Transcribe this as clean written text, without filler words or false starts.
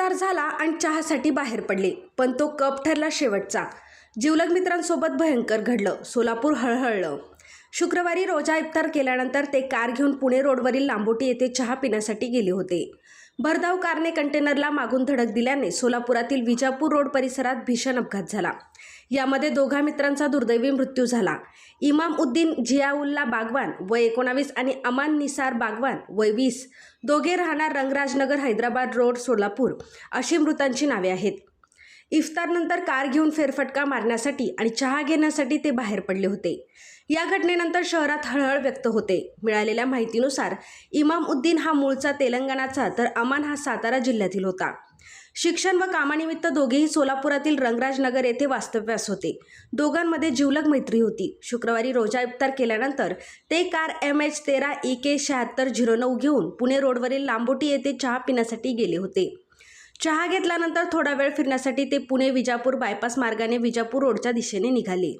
इफ्तार झाला आणि चहासाठी बाहेर पडले, पण तो कप ठरला शेवटचा. जिवलग मित्रांसोबत भयंकर घडलं. सोलापूर हळहळलं. शुक्रवारी रोजा इफ्तार केल्यानंतर ते कार घेऊन पुणे रोडवरील लांबोटी येथे चहा पिण्यासाठी गेले होते. भरधाव कारने कंटेनरला मागून धडक दिल्याने सोलापुरातील विजापूर रोड परिसरात भीषण अपघात झाला. यामध्ये दोघा मित्रांचा दुर्दैवी मृत्यू झाला. इमामउद्दीन झियाउल्ला बागवान वय 19 आणि अमान निसार बागवान वय 20, दोघे राहणार रंगराजनगर हैदराबाद रोड सोलापूर अशी मृतांची नावे आहेत. इफ्तारनंतर कार घेऊन फेरफटका मारण्यासाठी आणि चहा घेण्यासाठी ते बाहेर पडले होते. या घटनेनंतर शहरात हळहळ व्यक्त होते. मिळालेल्या माहितीनुसार इमामउद्दीन हा मूळचा तेलंगणाचा तर अमान हा सातारा जिल्ह्यातील होता. शिक्षण व कामानिमित्त दोघेही सोलापुरातील रंगराजनगर येथे वास्तव्यास होते. दोघांमध्ये जिवलग मैत्री होती. शुक्रवारी रोजा इफ्तार केल्यानंतर ते कार MH13 EK 7609 घेऊन पुणे रोडवरील लांबोटी येथे चहा पिण्यासाठी गेले होते. चहा घेतल्यानंतर थोडा वेळ फिरण्यासाठी ते पुणे विजापूर बायपास मार्गाने विजापूर रोडच्या दिशेने निघाले.